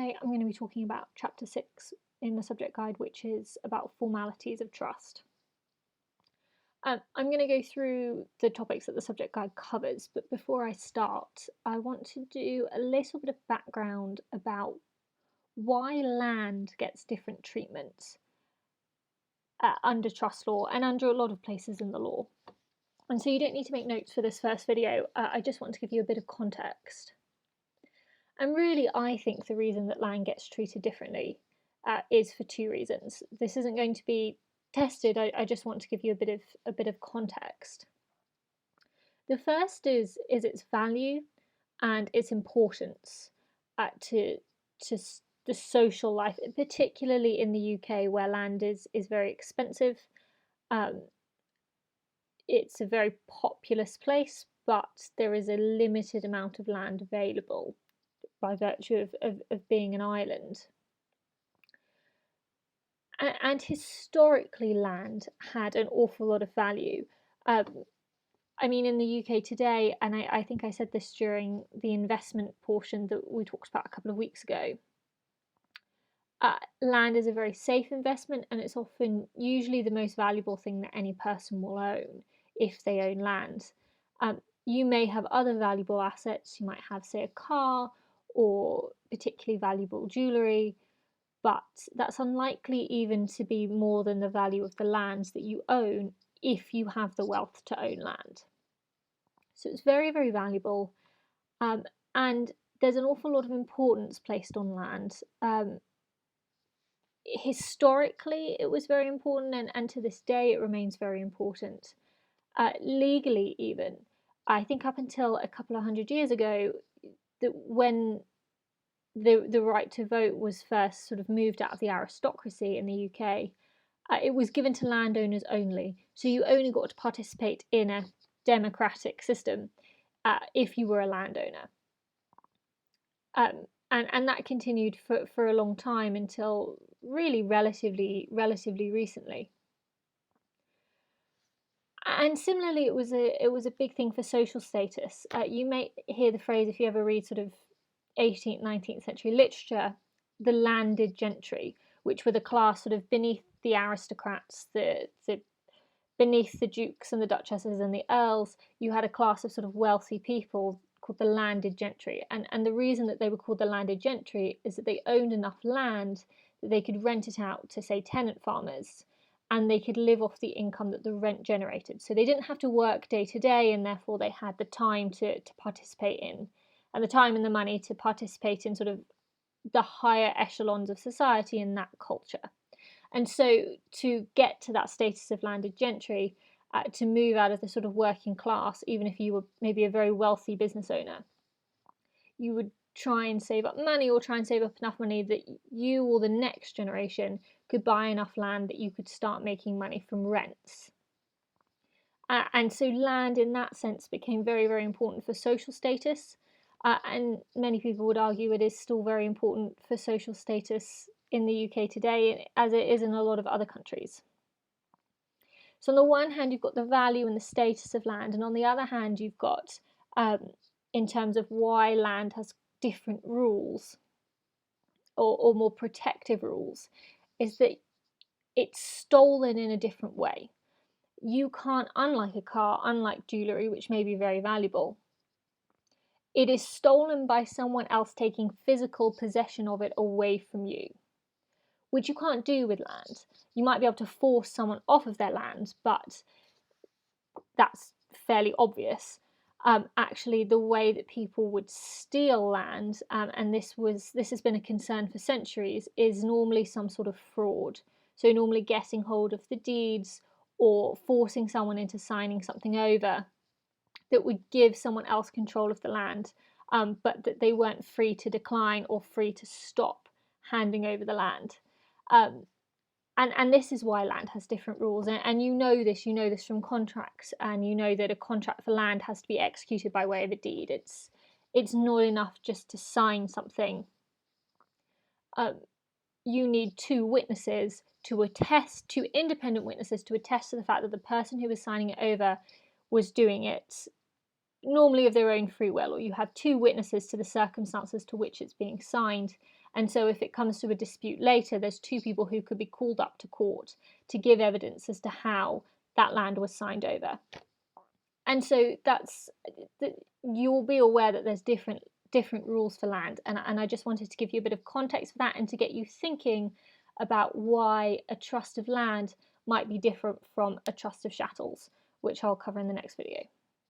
today I'm going to be talking about chapter 6 in the subject guide, which is about formalities of trust. I'm going to go through the topics that the subject guide covers, but before I start, I want to do a little bit of background about why land gets different treatment under trust law and under a lot of places in the law. And so you don't need to make notes for this first video, I just want to give you a bit of context. And really, I think the reason that land gets treated differently is for two reasons. This isn't going to be tested. I just want to give you a bit of context. The first is its value and its importance to the social life, particularly in the UK, where land is very expensive. It's a very populous place, but there is a limited amount of land available by virtue of being an island. And historically, land had an awful lot of value. I mean, in the UK today, and I think I said this during the investment portion that we talked about a couple of weeks ago, land is a very safe investment, and it's often usually the most valuable thing that any person will own if they own land. You may have other valuable assets. You might have, say, a car or particularly valuable jewellery, but that's unlikely even to be more than the value of the lands that you own if you have the wealth to own land. So it's very, very valuable, and there's an awful lot of importance placed on land. Historically, it was very important, and to this day it remains very important. Legally, even, I think up until a couple of hundred years ago, that when the right to vote was first sort of moved out of the aristocracy in the UK, it was given to landowners only. So you only got to participate in a democratic system if you were a landowner. And that continued for a long time until really relatively recently. And similarly, it was a big thing for social status. You may hear the phrase, if you ever read sort of 18th, 19th century literature, the landed gentry, which were the class sort of beneath the aristocrats, the beneath the dukes and the duchesses and the earls. You had a class of sort of wealthy people called the landed gentry, and the reason that they were called the landed gentry is that they owned enough land that they could rent it out to, say, tenant farmers, and they could live off the income that the rent generated. So they didn't have to work day to day, and therefore they had the time to participate in, and the time and the money to participate in sort of the higher echelons of society in that culture. And so to get to that status of landed gentry, to move out of the sort of working class, even if you were maybe a very wealthy business owner, you would try and save up money, or try and save up enough money that you or the next generation could buy enough land that you could start making money from rents. And so land in that sense became very, very important for social status. And many people would argue it is still very important for social status in the UK today, as it is in a lot of other countries. So on the one hand, you've got the value and the status of land, and on the other hand, you've got, in terms of why land has different rules, or more protective rules, is that it's stolen in a different way. You can't, unlike a car, unlike jewellery, which may be very valuable, it is stolen by someone else taking physical possession of it away from you, which you can't do with land. You might be able to force someone off of their land, but that's fairly obvious. Actually, the way that people would steal land, and this has been a concern for centuries, is normally some sort of fraud. So normally getting hold of the deeds or forcing someone into signing something over that would give someone else control of the land, but that they weren't free to decline or free to stop handing over the land. And this is why land has different rules, and you know this from contracts, and you know that a contract for land has to be executed by way of a deed. It's not enough just to sign something. You need two witnesses to attest, two independent witnesses to attest to the fact that the person who was signing it over was doing it normally of their own free will, or you have two witnesses to the circumstances to which it's being signed, And so if it comes to a dispute later, there's two people who could be called up to court to give evidence as to how that land was signed over. And so you'll be aware that there's different rules for land, and I just wanted to give you a bit of context for that and to get you thinking about why a trust of land might be different from a trust of chattels, which I'll cover in the next video.